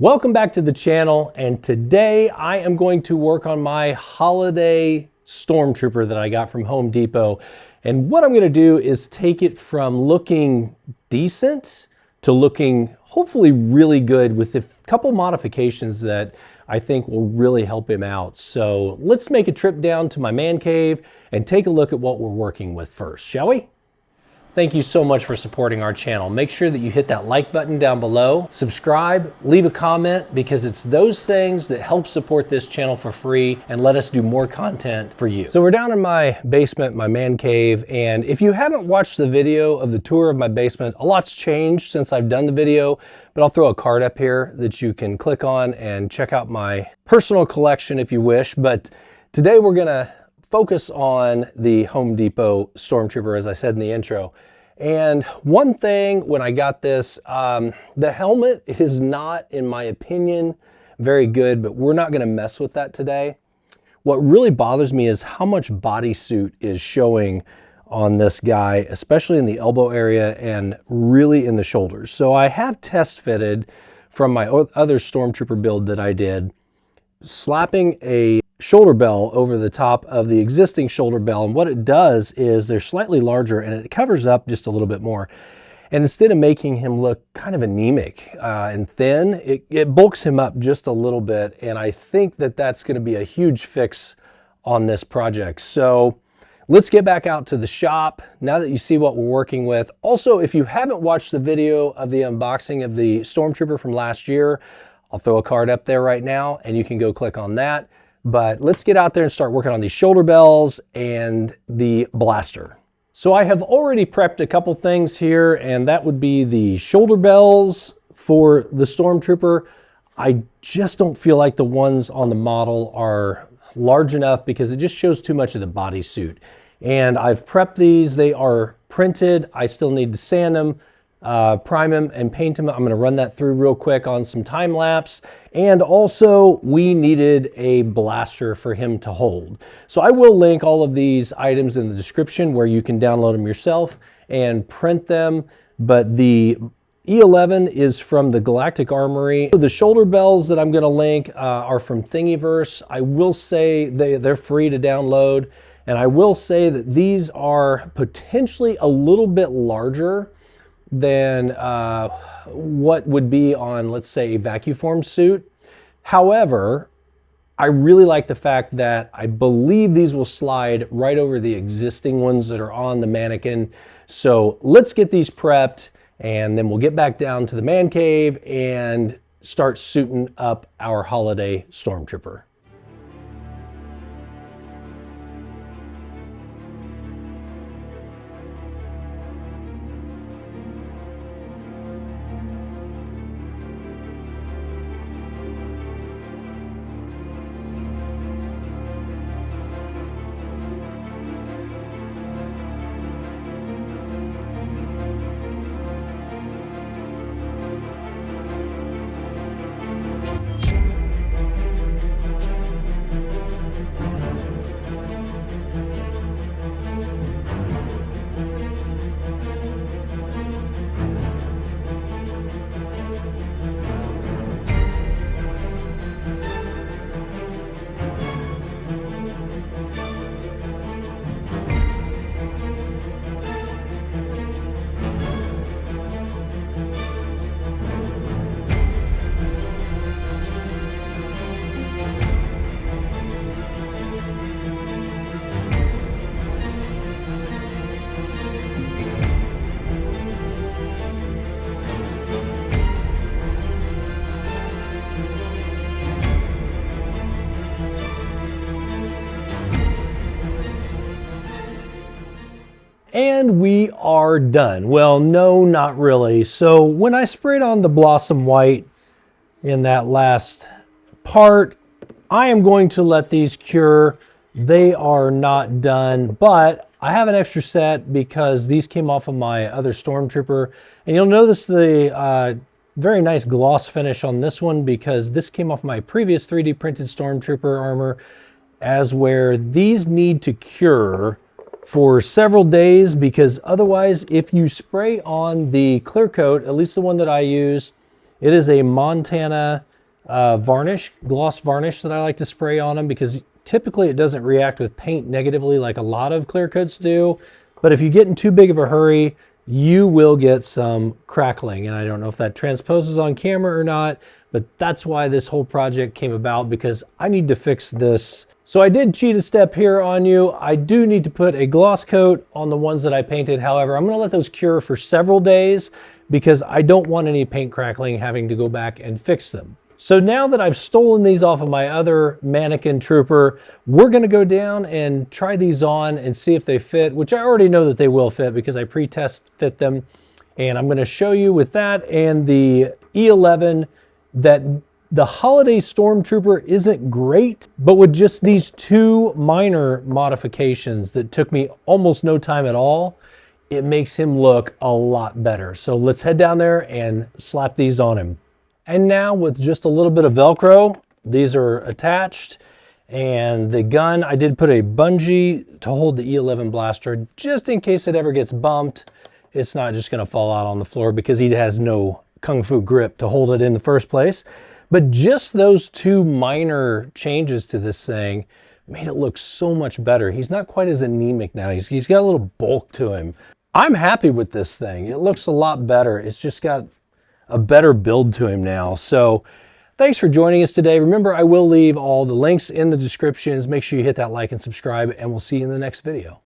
Welcome back to the channel, and today I am going to work on my holiday Stormtrooper that I got from Home Depot. And what I'm going to do is take it from looking decent to looking hopefully really good with a couple modifications that I think will really help him out. So let's make a trip down to my man cave and take a look at what we're working with first, shall we? Thank you so much for supporting our channel. Make sure that you hit that like button down below, subscribe, leave a comment, because it's those things that help support this channel for free and let us do more content for you. So we're down in my basement, my man cave, and if you haven't watched the video of the tour of my basement, a lot's changed since I've done the video, but I'll throw a card up here that you can click on and check out my personal collection if you wish. But today we're gonna focus on the Home Depot Stormtrooper, as I said in the intro. And one thing when I got this, the helmet is not, in my opinion, very good, but we're not gonna mess with that today. What really bothers me is how much bodysuit is showing on this guy, especially in the elbow area and really in the shoulders. So I have test fitted from my other Stormtrooper build that I did, slapping a shoulder bell over the top of the existing shoulder bell, and what it does is they're slightly larger and it covers up just a little bit more, and instead of making him look kind of anemic and thin, it bulks him up just a little bit, and I think that that's going to be a huge fix on this project. So let's get back out to the shop now that you see what we're working with. Also, if you haven't watched the video of the unboxing of the Stormtrooper from last year, I'll throw a card up there right now and you can go click on that. But let's get out there and start working on these shoulder bells and the blaster. So I have already prepped a couple things here, and that would be the shoulder bells for the Stormtrooper. I just don't feel like the ones on the model are large enough because it just shows too much of the bodysuit. And I've prepped these, they are printed. I still need to sand them, prime them and paint them. I'm going to run that through real quick on some time lapse. And also we needed a blaster for him to hold. So I will link all of these items in the description where you can download them yourself and print them. But the E11 is from the Galactic Armory. The shoulder bells that I'm going to link are from Thingiverse. I will say they're free to download. And I will say that these are potentially a little bit larger than what would be on, let's say, a vacuform suit. However, I really like the fact that I believe these will slide right over the existing ones that are on the mannequin. So let's get these prepped, and then we'll get back down to the man cave and start suiting up our holiday Stormtrooper. And we are done. Well, no, not really. So when I sprayed on the Blossom White in that last part, I am going to let these cure. They are not done, but I have an extra set because these came off of my other Stormtrooper. And you'll notice the very nice gloss finish on this one because this came off my previous 3D printed Stormtrooper armor, as where these need to cure for several days, because otherwise if you spray on the clear coat, at least the one that I use, it is a Montana gloss varnish that I like to spray on them, because typically it doesn't react with paint negatively like a lot of clear coats do. But if you get in too big of a hurry, you will get some crackling. And I don't know if that transposes on camera or not, but that's why this whole project came about, because I need to fix this. So I did cheat a step here on you. I do need to put a gloss coat on the ones that I painted. However, I'm going to let those cure for several days because I don't want any paint crackling having to go back and fix them. So now that I've stolen these off of my other mannequin trooper, we're going to go down and try these on and see if they fit, which I already know that they will fit because I pre-test fit them. And I'm going to show you with that and the E11 that the Holiday Stormtrooper isn't great, but with just these two minor modifications that took me almost no time at all, it makes him look a lot better. So let's head down there and slap these on him. And now with just a little bit of Velcro, these are attached. And the gun, I did put a bungee to hold the E11 blaster just in case it ever gets bumped. It's not just gonna fall out on the floor because he has no Kung Fu grip to hold it in the first place. But just those two minor changes to this thing made it look so much better. He's not quite as anemic now. He's got a little bulk to him. I'm happy with this thing. It looks a lot better. It's just got a better build to him now. So thanks for joining us today. Remember, I will leave all the links in the descriptions. Make sure you hit that like and subscribe, and we'll see you in the next video.